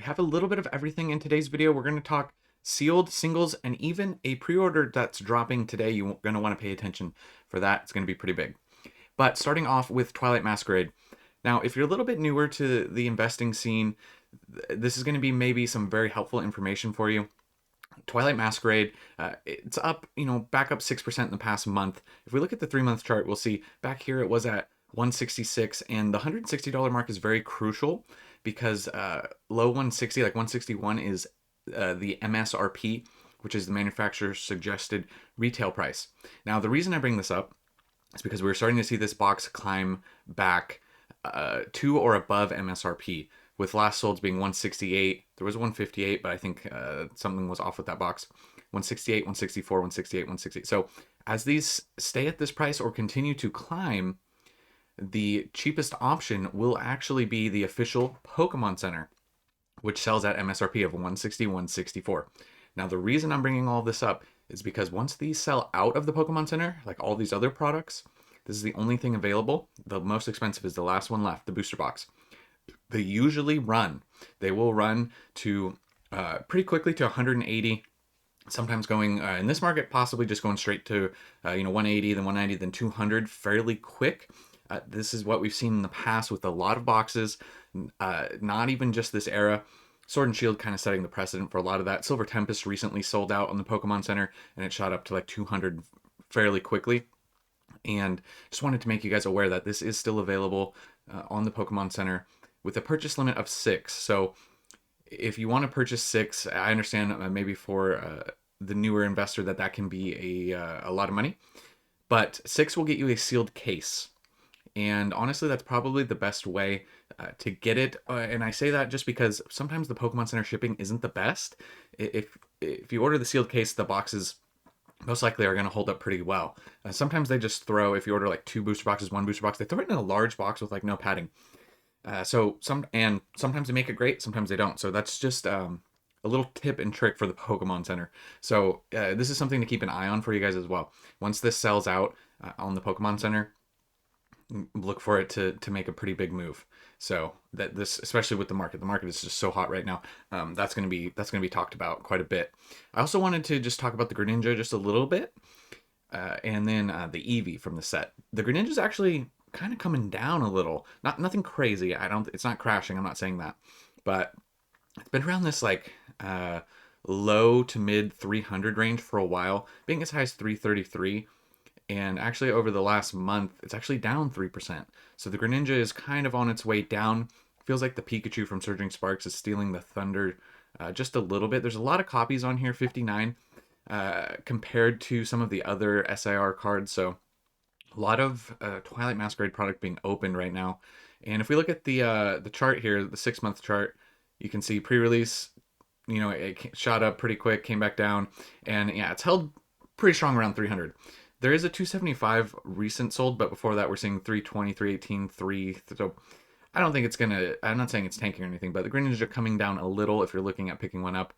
have a little bit of everything in today's video. We're going to talk sealed, singles, and even a pre-order that's dropping today. You're going to want to pay attention for that. It's going to be pretty big. But starting off with Twilight Masquerade. Now, if you're a little bit newer to the investing scene, this is going to be maybe some very helpful information for you. Twilight Masquerade, it's up, back up 6% in the past month. If we look at the 3-month chart, we'll see back here it was at 166, and the $160 mark is very crucial because low 160, like 161, is the MSRP, which is the manufacturer's suggested retail price. Now, the reason I bring this up is because we're starting to see this box climb back to or above MSRP, with last solds being 168. There was 158, but I think something was off with that box. 168, 164, 168, 168. So as these stay at this price or continue to climb, the cheapest option will actually be the official Pokemon Center, which sells at MSRP of 160, 164. Now, the reason I'm bringing all this up is because once these sell out of the Pokemon Center, like all these other products, this is the only thing available. The most expensive is the last one left, the booster box. They usually run. They will run to pretty quickly to 180. Sometimes going in this market, possibly just going straight to 180, then 190, then 200 fairly quick. This is what we've seen in the past with a lot of boxes, not even just this era. Sword and Shield kind of setting the precedent for a lot of that. Silver Tempest recently sold out on the Pokemon Center, and it shot up to like 200 fairly quickly. And just wanted to make you guys aware that this is still available on the Pokemon Center with a purchase limit of 6. So if you want to purchase 6, I understand maybe for the newer investor that can be a lot of money. But 6 will get you a sealed case. And honestly, that's probably the best way to get it. And I say that just because sometimes the Pokemon Center shipping isn't the best. If you order the sealed case, the boxes most likely are going to hold up pretty well. Sometimes they just throw, if you order like 2 booster boxes, 1 booster box, they throw it in a large box with like no padding. Sometimes they make it great, sometimes they don't. So that's just a little tip and trick for the Pokemon Center. So this is something to keep an eye on for you guys as well. Once this sells out on the Pokemon Center, look for it to make a pretty big move. So that this, especially with the market is just so hot right now. That's gonna be talked about quite a bit. I also wanted to just talk about the Greninja just a little bit, and then the Eevee from the set. The Greninja is actually kind of coming down a little. Nothing crazy. It's not crashing. I'm not saying that, but it's been around this like low to mid 300 range for a while, being as high as 333. And actually over the last month, it's actually down 3%. So the Greninja is kind of on its way down. Feels like the Pikachu from Surging Sparks is stealing the thunder just a little bit. There's a lot of copies on here, 59, compared to some of the other SIR cards. So a lot of Twilight Masquerade product being opened right now. And if we look at the chart here, the 6-month chart, you can see pre-release, it shot up pretty quick, came back down. And yeah, it's held pretty strong around 300. There is a 275 recent sold, but before that we're seeing 320, 318, 3. So I don't think it's I'm not saying it's tanking or anything, but the Greninja coming down a little if you're looking at picking one up.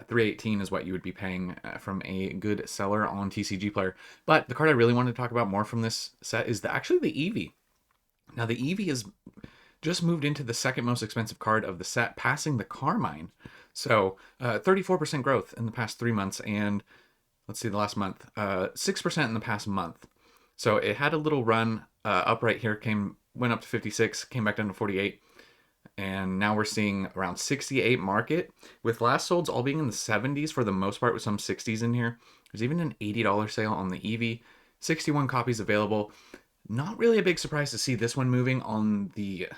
318 is what you would be paying from a good seller on TCG Player. But the card I really wanted to talk about more from this set is actually the Eevee. Now the Eevee is just moved into the second most expensive card of the set, passing the Carmine. So 34% growth in the past 3 months, and let's see, the last month, 6% in the past month. So it had a little run up right here, went up to 56, came back down to 48. And now we're seeing around 68 market, with last solds all being in the 70s for the most part, with some 60s in here. There's even an $80 sale on the Eevee. 61 copies available. Not really a big surprise to see this one moving on the,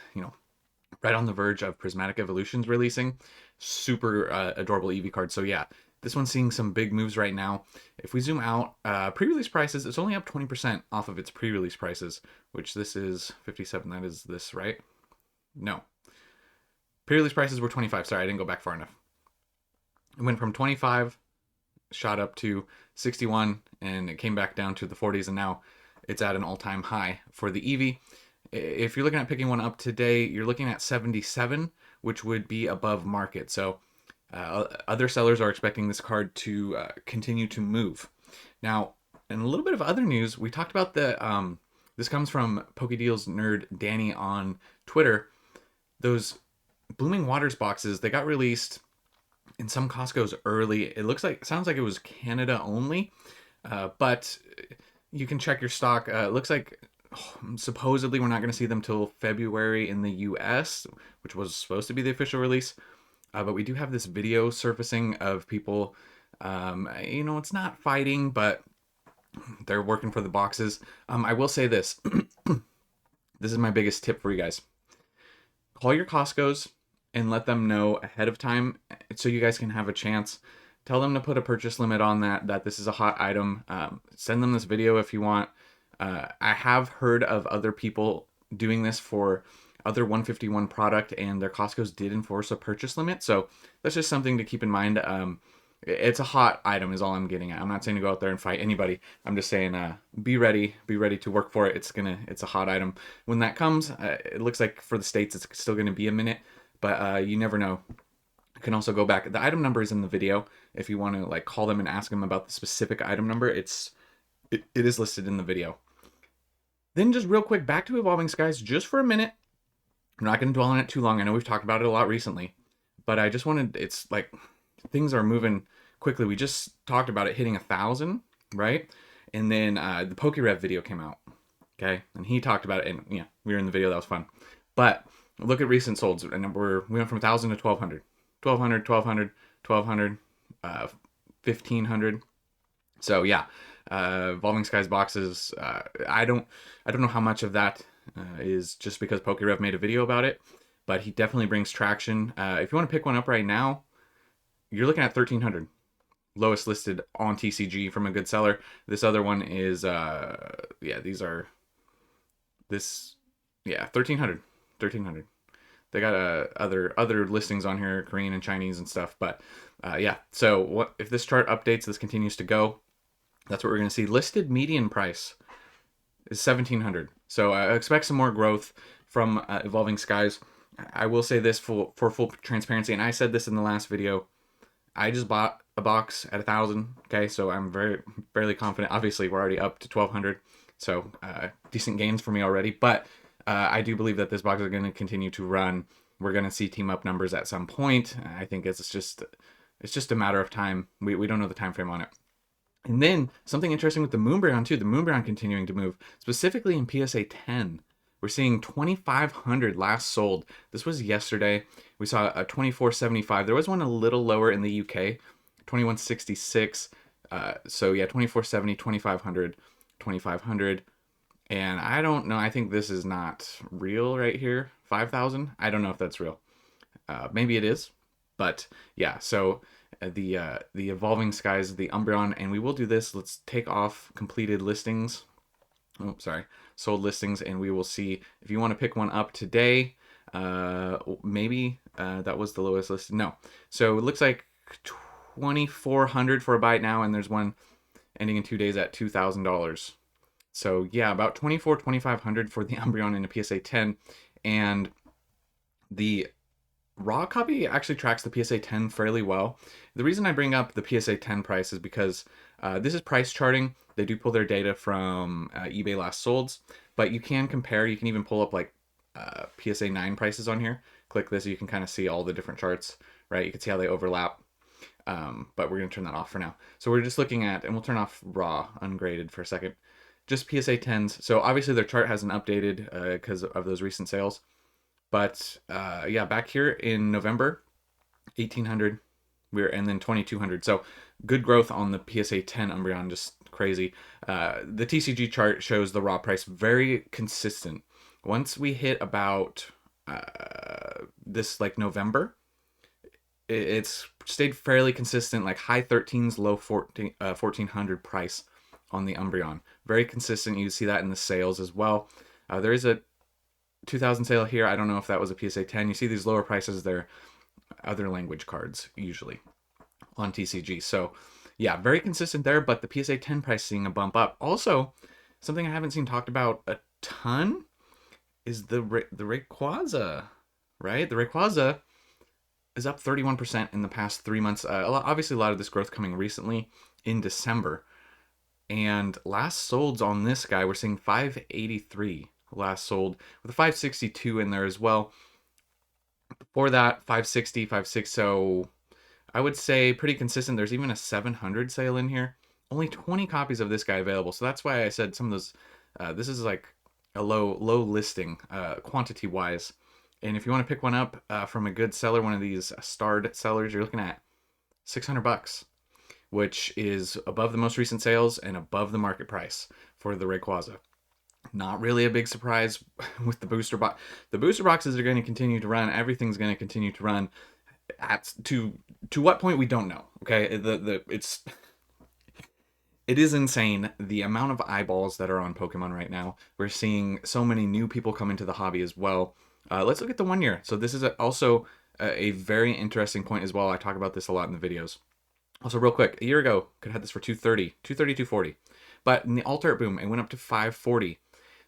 right on the verge of Prismatic Evolutions releasing. Super adorable Eevee card. So yeah, this one's seeing some big moves right now. If we zoom out, pre-release prices, it's only up 20% off of its pre-release prices, which this is 57. That is this, right? No. Pre-release prices were 25. Sorry, I didn't go back far enough. It went from 25, shot up to 61, and it came back down to the 40s, and now it's at an all-time high for the Eevee. If you're looking at picking one up today, you're looking at 77, which would be above market. So other sellers are expecting this card to continue to move. Now, in a little bit of other news, we talked about this comes from PokeDeals nerd Danny on Twitter. Those Blooming Waters boxes, they got released in some Costco's early. Sounds like it was Canada only, but you can check your stock. It looks like supposedly we're not going to see them till February in the US, which was supposed to be the official release. But we do have this video surfacing of people, it's not fighting, but they're working for the boxes. I will say this. This is my biggest tip for you guys. Call your Costco's and let them know ahead of time so you guys can have a chance. Tell them to put a purchase limit on that this is a hot item. Send them this video if you want. I have heard of other people doing this for other 151 product, and their Costco's did enforce a purchase limit. So that's just something to keep in mind. It's a hot item is all I'm getting at. I'm not saying to go out there and fight anybody. I'm just saying be ready to work for it. It's a hot item. When that comes, it looks like for the States it's still gonna be a minute, but you never know. You can also go back. The item number is in the video. If you want to like call them and ask them about the specific item number, it is listed in the video. Then just real quick, back to Evolving Skies just for a minute. I'm not going to dwell on it too long. I know we've talked about it a lot recently, but I just wanted, it's like things are moving quickly. We just talked about it hitting 1,000, right? And then the PokeRev video came out, okay? And he talked about it, and yeah, we were in the video. That was fun. But look at recent solds, and we went from 1,000 to 1,200. 1,200, 1,200, 1,200, 1,500. So yeah, Evolving Skies boxes. I don't know how much of that is just because PokeRev made a video about it, but he definitely brings traction. If you want to pick one up right now, you're looking at 1,300, lowest listed on TCG from a good seller. This other one is 1,300. They got other listings on here, Korean and Chinese and stuff. But yeah, so what if this chart updates? This continues to go. That's what we're going to see. Listed median price is 1,700. So I expect some more growth from Evolving Skies. I will say this for full transparency, and I said this in the last video. I just bought a box at 1,000. Okay, so I'm fairly confident. Obviously, we're already up to 1,200, so decent gains for me already. But I do believe that this box is going to continue to run. We're going to see team up numbers at some point. I think it's just a matter of time. We don't know the time frame on it. And then something interesting with the Moonbryon too. The Moonbryon continuing to move, specifically in PSA 10. We're seeing 2,500 last sold. This was yesterday. We saw a 2,475. There was one a little lower in the UK, 2,166. So yeah, 2,470, 2,500, 2,500. And I don't know. I think this is not real right here. 5,000. I don't know if that's real. Maybe it is. But yeah, so the Evolving Skies, the Umbreon, and we will do this. Let's take off completed listings. Oh, sorry, sold listings, and we will see if you want to pick one up today. Maybe that was the lowest listed. No, so it looks like 2,400 for a bite now, and there's one ending in 2 days at $2,000. So yeah, about 2,500 for the Umbreon in a PSA 10, and the raw copy actually tracks the PSA 10 fairly well. The reason I bring up the PSA 10 price is because this is price charting. They do pull their data from eBay last solds, but you can compare. You can even pull up like PSA 9 prices on here. Click this, you can kind of see all the different charts, right? You can see how they overlap. But we're going to turn that off for now. So we're just looking at, and we'll turn off raw ungraded for a second. Just PSA 10s. So obviously their chart hasn't updated because of those recent sales. But yeah, back here in November, 1,800, and then 2,200. So good growth on the PSA 10 Umbreon, just crazy. The TCG chart shows the raw price very consistent. Once we hit about this like November, it's stayed fairly consistent, like high 13s, low 1,400 price on the Umbreon. Very consistent. You see that in the sales as well. There is a 2,000 sale here. I don't know if that was a PSA 10. You see these lower prices, they're other language cards usually on TCG. So yeah, very consistent there, but the PSA 10 price seeing a bump up. Also, something I haven't seen talked about a ton is the Rayquaza, right? The Rayquaza is up 31% in the past 3 months. Obviously, a lot of this growth coming recently in December. And last solds on this guy, we're seeing 583 last sold with a 562 in there as well. For that, 560, 560, I would say pretty consistent. There's even a 700 sale in here. Only 20 copies of this guy available. So that's why I said some of those, this is like a low listing quantity wise. And if you want to pick one up from a good seller, one of these starred sellers, you're looking at 600 bucks, which is above the most recent sales and above the market price for the Rayquaza. Not really a big surprise with the booster box. The booster boxes are going to continue to run. Everything's going to continue to run. At to what point we don't know. Okay, it is insane the amount of eyeballs that are on Pokemon right now. We're seeing so many new people come into the hobby as well. Let's look at the 1 year. So this is also a very interesting point as well. I talk about this a lot in the videos. Also, real quick, a year ago, could have had this for 230, 240. But in the Alt-Art boom, it went up to 540.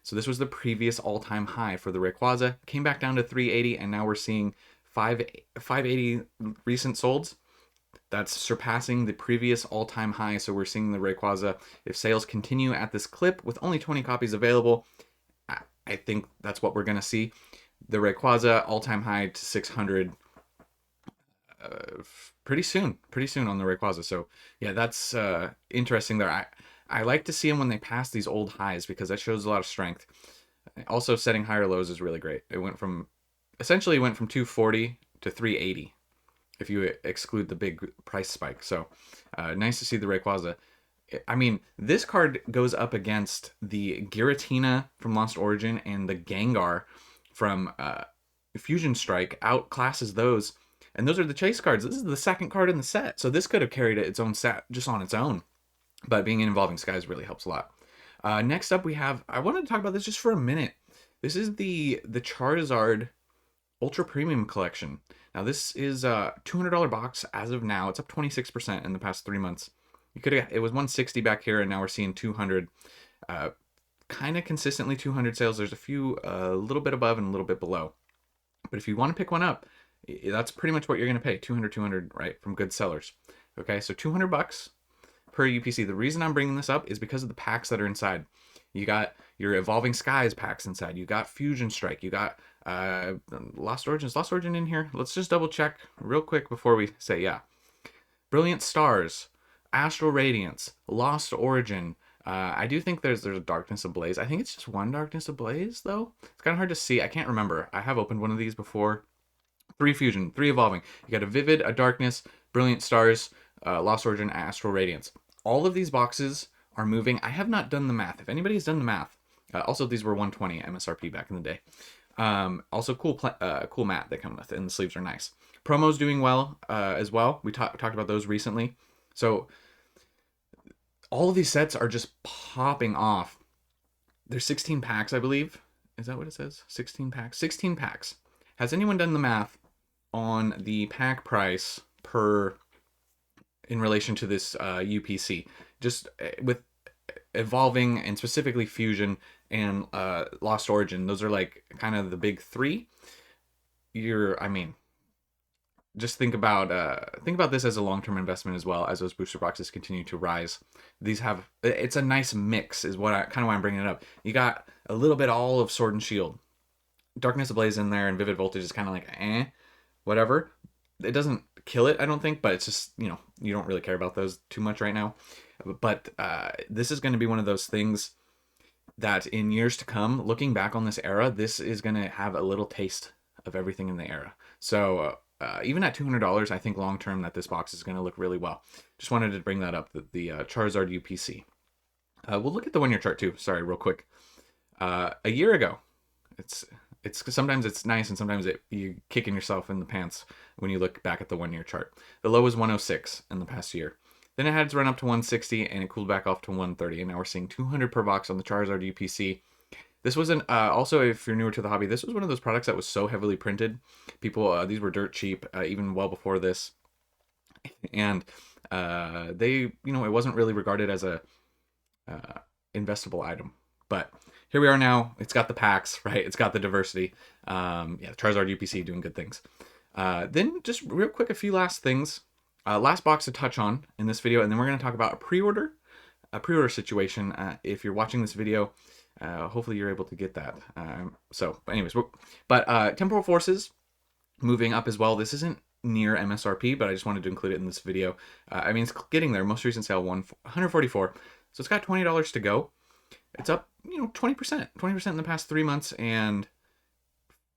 So this was the previous all-time high for the Rayquaza. Came back down to 380, and now we're seeing 580 recent solds. That's surpassing the previous all-time high. So we're seeing the Rayquaza, if sales continue at this clip with only 20 copies available, I think that's what we're going to see. The Rayquaza all-time high to 600 pretty soon on the Rayquaza. So yeah, that's interesting there. I like to see them when they pass these old highs because that shows a lot of strength. Also, setting higher lows is really great. It went from 240 to 380 if you exclude the big price spike. So nice to see the Rayquaza. I mean, this card goes up against the Giratina from Lost Origin and the Gengar from Fusion Strike, outclasses those. And those are the chase cards. This is the second card in the set. So this could have carried its own set just on its own. But being in Evolving Skies really helps a lot. Next up we have, I wanted to talk about this just for a minute. This is the Charizard Ultra Premium Collection. Now this is a $200 box as of now. It's up 26% in the past 3 months. It was 160 back here, and now we're seeing 200. Kind of consistently 200 sales. There's a few a little bit above and a little bit below. But if you want to pick one up, that's pretty much what you're going to pay. 200, right, from good sellers. Okay, so 200 bucks per UPC. The reason I'm bringing this up is because of the packs that are inside. You got your Evolving Skies packs inside. You got Fusion Strike. You got Lost Origin. Is Lost Origin in here? Let's just double check real quick before we say yeah. Brilliant Stars, Astral Radiance, Lost Origin. I do think there's a Darkness Ablaze. I think it's just one Darkness Ablaze though. It's kind of hard to see. I can't remember. I have opened one of these before. 3 Fusion, 3 Evolving. You got a Vivid, a Darkness, Brilliant Stars, Lost Origin, Astral Radiance. All of these boxes are moving. I have not done the math. If anybody's done the math, also these were 120 MSRP back in the day. Also cool mat they come with, and the sleeves are nice. Promos doing well as well. We talked about those recently. So all of these sets are just popping off. There's 16 packs, I believe. Is that what it says? 16 packs. 16 packs. Has anyone done the math on the pack price in relation to this UPC? Just with Evolving and specifically Fusion and Lost Origin, those are like kind of the big three. Just think about this as a long-term investment as well, as those booster boxes continue to rise. It's a nice mix is why I'm bringing it up. You got a little bit all of Sword and Shield. Darkness Ablaze in there, and Vivid Voltage is kind of like whatever. It doesn't kill it, I don't think, but it's just, you don't really care about those too much right now. But this is going to be one of those things that in years to come, looking back on this era, this is going to have a little taste of everything in the era. So even at $200, I think long term that this box is going to look really well. Just wanted to bring that up, the Charizard UPC. We'll look at the 1 year chart too. Sorry, real quick. A year ago, it's sometimes it's nice and sometimes you kicking yourself in the pants when you look back at the 1 year chart. The low was 106 in the past year. Then it had to run up to 160 and it cooled back off to 130, and now we're seeing 200 per box on the Charizard UPC. This was also, if you're newer to the hobby, this was one of those products that was so heavily printed. These were dirt cheap even well before this, and it wasn't really regarded as a investable item. But here we are now. It's got the packs, right? It's got the diversity. Charizard UPC doing good things. Then just real quick, a few last things. Last box to touch on in this video, and then we're going to talk about a pre-order situation. If you're watching this video, hopefully you're able to get that. Temporal Forces moving up as well. This isn't near MSRP, but I just wanted to include it in this video. I mean, it's getting there. Most recent sale, 144. So it's got $20 to go. It's up, 20%. 20% in the past 3 months and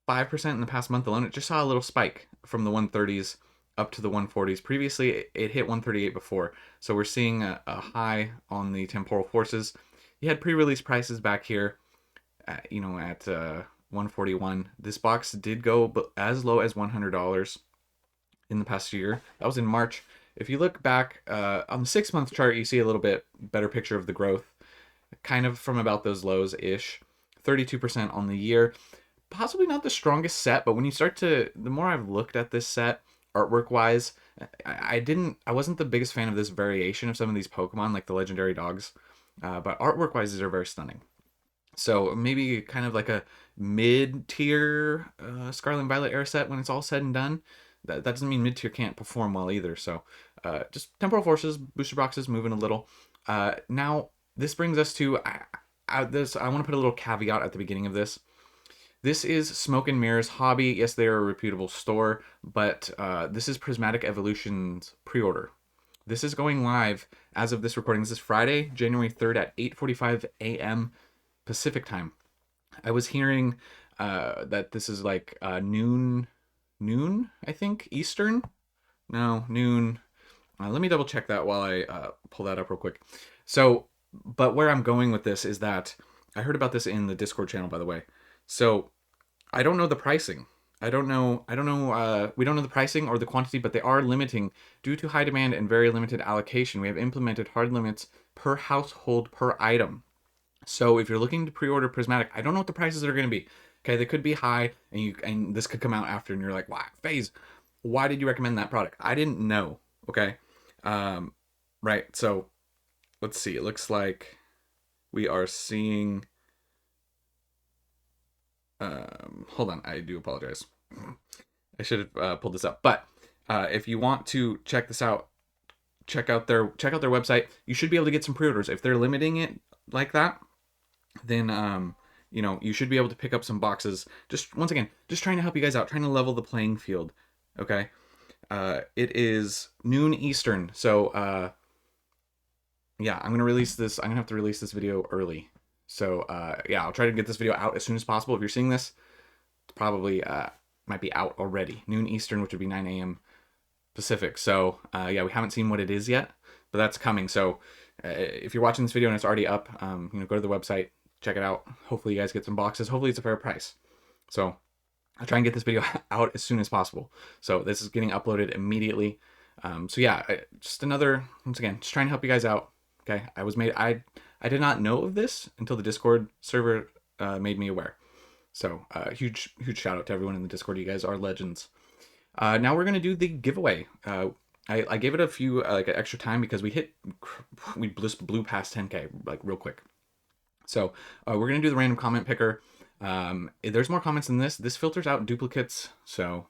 5% in the past month alone. It just saw a little spike from the 130s up to the 140s. Previously, it hit 138 before. So we're seeing a high on the Temporal Forces. You had pre-release prices back here, at 141. This box did go as low as $100 in the past year. That was in March. If you look back on the 6-month chart, you see a little bit better picture of the growth, kind of from about those lows-ish. 32% on the year. Possibly not the strongest set, but when you start to, the more I've looked at this set, artwork-wise, I wasn't the biggest fan of this variation of some of these Pokemon, like the legendary dogs, but artwork-wise, these are very stunning. So maybe kind of like a mid-tier Scarlet and Violet era set when it's all said and done. That doesn't mean mid-tier can't perform well either. So just Temporal Forces, booster boxes moving a little. Now, this brings us to this. I want to put a little caveat at the beginning of this. This is Smoke and Mirrors Hobby. Yes, they are a reputable store, but this is Prismatic Evolution's pre-order. This is going live as of this recording. This is Friday, January 3rd at 8:45 a.m. Pacific time. I was hearing that this is like noon, I think, Eastern? No, noon. Let me double check that while I pull that up real quick. So, but where I'm going with this is that I heard about this in the Discord channel, by the way. So I don't know the pricing. We don't know the pricing or the quantity, but they are limiting due to high demand and very limited allocation. We have implemented hard limits per household per item. So if you're looking to pre-order Prismatic, I don't know what the prices are going to be. Okay, they could be high, and this could come out after, and you're like, wow, FaZe, why did you recommend that product? I didn't know. Okay, right. So let's see. It looks like we are seeing. Hold on, I do apologize. I should have pulled this up. But if you want to check this out, check out their website. You should be able to get some pre-orders. If they're limiting it like that, then you should be able to pick up some boxes. Just once again, just trying to help you guys out, trying to level the playing field. Okay, it is noon Eastern, so yeah, I'm gonna release this. I'm gonna have to release this video early. So yeah, I'll try to get this video out as soon as possible. If you're seeing this, it's probably might be out already. Noon Eastern, which would be 9 a.m. Pacific. So yeah, we haven't seen what it is yet, but that's coming. So if you're watching this video and it's already up, go to the website, check it out. Hopefully you guys get some boxes. Hopefully it's a fair price. So I'll try and get this video out as soon as possible. So this is getting uploaded immediately. So yeah, just once again, just trying to help you guys out. Okay, I did not know of this until the Discord server made me aware. So huge shout out to everyone in the Discord. You guys are legends. Now we're gonna do the giveaway. I gave it a few like extra time because we blew past 10K like real quick. So we're gonna do the random comment picker. There's more comments than this. This filters out duplicates. So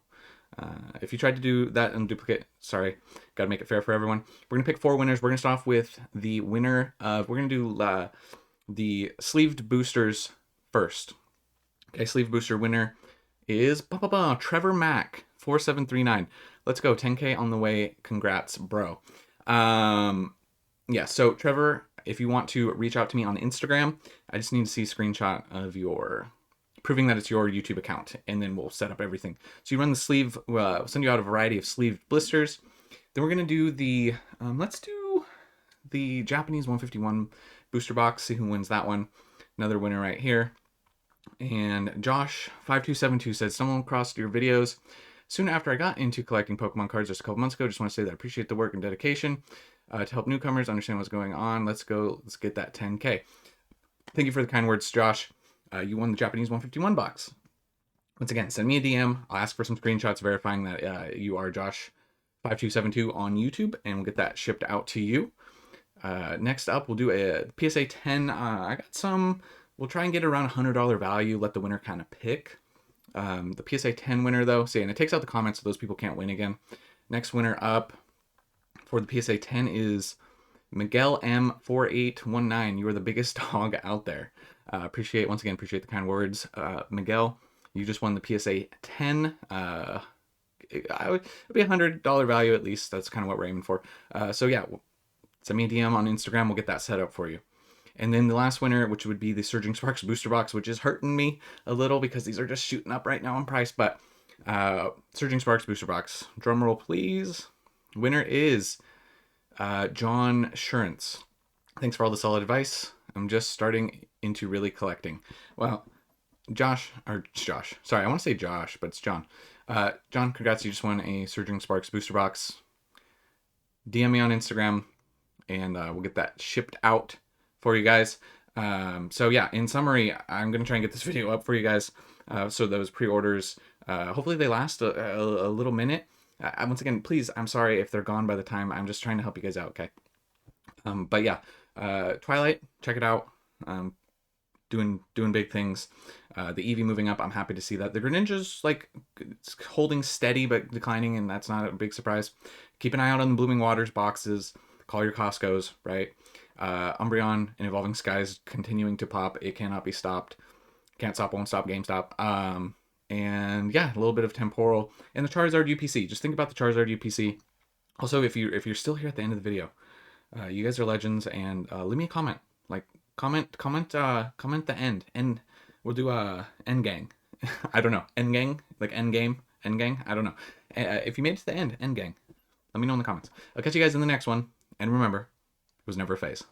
if you tried to do that in duplicate, sorry, gotta make it fair for everyone. We're gonna pick 4 winners. We're gonna start off with the winner of. We're gonna do the sleeved boosters first. Okay, sleeve booster winner is Trevor Mack 4739. Let's go, 10K on the way. Congrats, bro. Yeah, so Trevor, if you want to reach out to me on Instagram, I just need to see a screenshot of your proving that it's your YouTube account, and then we'll set up everything. So you run the sleeve. We'll send you out a variety of sleeved blisters. Then we're gonna do the let's do the Japanese 151 booster box. See who wins that one. Another winner right here. And Josh5272 says, stumbled across your videos soon after I got into collecting Pokemon cards just a couple months ago. Just want to say that I appreciate the work and dedication to help newcomers understand what's going on. Let's get that 10K. Thank you for the kind words, Josh. You won the Japanese 151 box. Once again, send me a DM. I'll ask for some screenshots verifying that you are Josh5272 on YouTube, and we'll get that shipped out to you. Next up, we'll do a PSA 10. I got some. We'll try and get around $100 value. Let the winner kind of pick. The PSA 10 winner, though, and it takes out the comments so those people can't win again. Next winner up for the PSA 10 is Miguel M4819. You are the biggest dog out there. Appreciate the kind words. Miguel, you just won the PSA 10. it'd be $100 value at least. That's kind of what we're aiming for. So yeah, send me a DM on Instagram. We'll get that set up for you. And then the last winner, which would be the Surging Sparks booster box, which is hurting me a little because these are just shooting up right now in price. But Surging Sparks booster box, drum roll please. Winner is John Shurance. Thanks for all the solid advice. I'm just starting into really collecting. Well, Josh, sorry, I want to say Josh, but it's John. John, congrats, you just won a Surging Sparks booster box. DM me on Instagram, and we'll get that shipped out for you guys. So yeah, in summary, I'm going to try and get this video up for you guys. So those pre-orders, hopefully they last a little minute. Once again, please, I'm sorry if they're gone by the time. I'm just trying to help you guys out, okay? But yeah, Twilight, check it out. Doing big things. The Eevee moving up, I'm happy to see that. The Greninja's like it's holding steady but declining, and that's not a big surprise. Keep an eye out on the Blooming Waters boxes. Call your Costco's, right? Umbreon and Evolving Skies continuing to pop. It cannot be stopped. Can't stop, won't stop, GameStop. And yeah, a little bit of Temporal and the Charizard UPC. Just think about the Charizard UPC. Also, if you're still here at the end of the video, you guys are legends, and leave me a comment. Like comment the end, and we'll do a end gang. I don't know, end gang, like end game, end gang. I don't know. If you made it to the end gang, let me know in the comments. I'll catch you guys in the next one, and remember, it was never a phase.